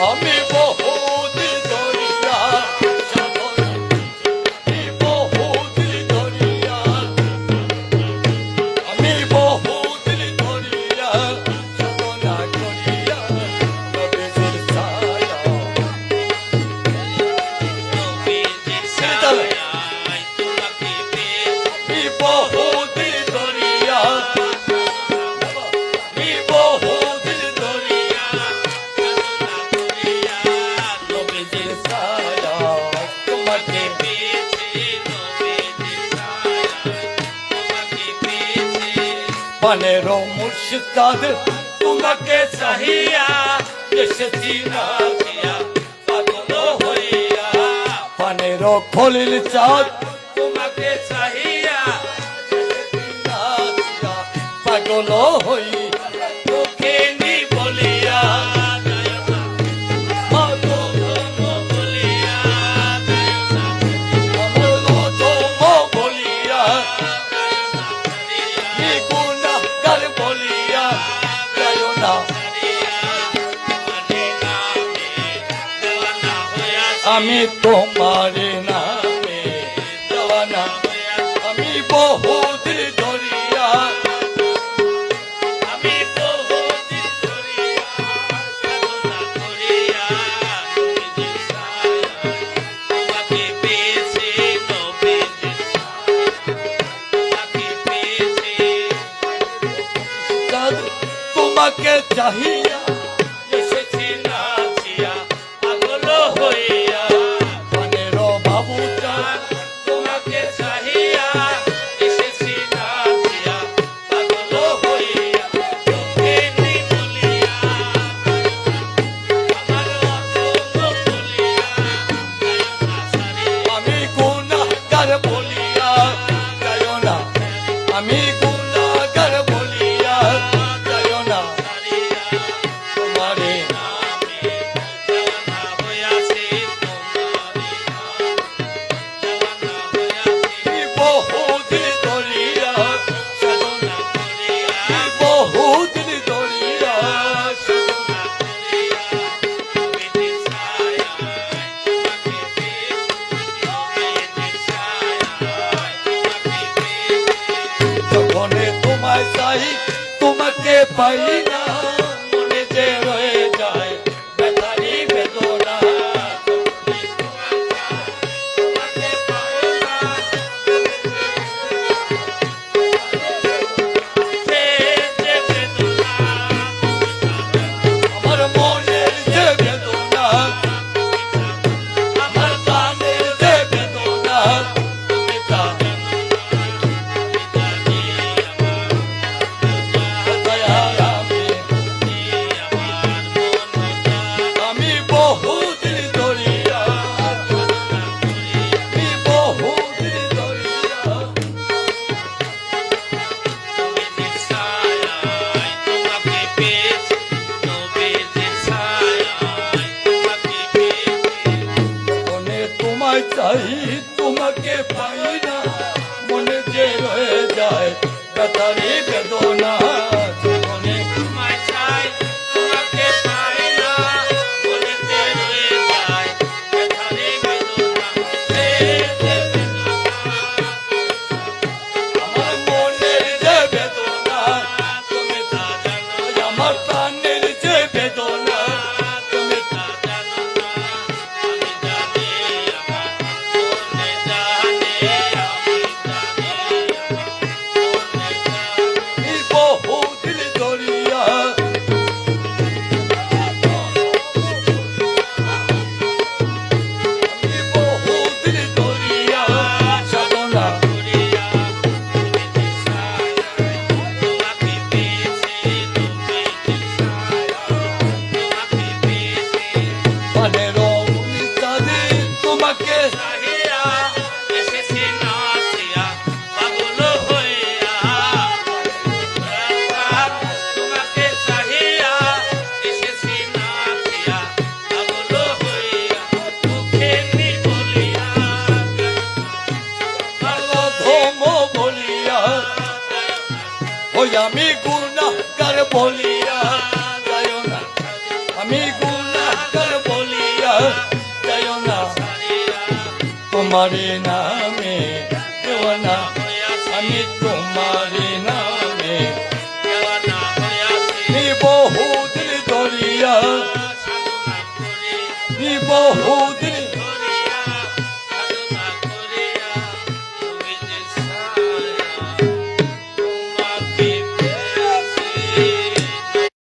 আমি বহুদিন ধরিয়া সাধনা, আমি বহুদিন ধরিয়া, আমি বহুদিন ধরিয়া সাধনা করিয়া নবীজির ছায়া, নবীজির ছায়ায় তোমাকে পেয়েছি। আমি বহুদিন ধরিয়া, আমি বহুদিন ধরিয়া সাধনা করিয়া নবীজির ছায়া তোমাকে পেয়েছি, নবীজির ছায়ায় তোমাকে পেয়েছি। পানেরো মুর্শিদাদ তোমাকে চাহিয়া এসেছি নাচিয়া পাগল হইয়া, পানেরো খলিল চাঁদ তোমাকে চাহিয়া এসেছি নাচিয়া পাগল হইয়া, দুঃখিনী বলিয়া পাগল বলিয়া আমার অধম বলিয়া, কি গুনাহগার বলিয়া যায় না, আমি তোমার নামে দেওয়ানা, আমি বহুদিন ধরিয়া, আমি বহুদিন ধরিয়া সাধনা করিয়া নবীজির ছায়ায় তোমাকে পেয়েছি, নবীজির ছায়ায় তোমাকে পেয়েছি। চাঁদ তোমাকে চাহিয়া এসেছি নাচিয়া পাগল হইয়া, পানেরো বাবু চাঁদ তোমাকে চাহিয়া এসেছি নাচিয়া পাগল হইয়া, দুঃখিনী বলিয়া আমার অধম বলিয়া আমি গুনাহগার বলিয়া যায় না, আমি গুনাহগার বলিয়া যায় না, তোমারে আমি বহুদিন ধরিয়া সাধনা, আমি বহুদিন ধরিয়া সাধনা, যখনে তোমায় চাই তোমাকে পাই না, মনে যে রয়ে যায় ব্যথারি বেদনা, আমার মনের যে বেদনা, আমার প্রাণের যে বেদনা, তুমি তা আমি বহুদিন ধরিয়া, আমি বহুদিন ধরিয়া মনে তোমায় চাই তোমাকে পাই না, মনে যে রয়ে যায় ব্যথারি বেদনা, জীবনে আমার মনের যে বেদনা, তুমি তা জানো, আমার প্রাণের যে বেদনা, তুমি তা আমি বহুদিন ধরিয়া, আমি বহুদিন ধরিয়া সাধনা, পানেরো চাঁদে তোমাকে এসেছি নাচিয়া পাগল হইয়া, তোমাকে চাহিয়া এসেছি নাচিয়া পাগল হইয়া, দুঃখিনী বলিয়া অধম বলিয়া, ওই আমি গুনাহগার বলিয়া যায় না, আমি গুনাহগার কার বলিয়া যায় না ছাড়িয়া তোমার নামে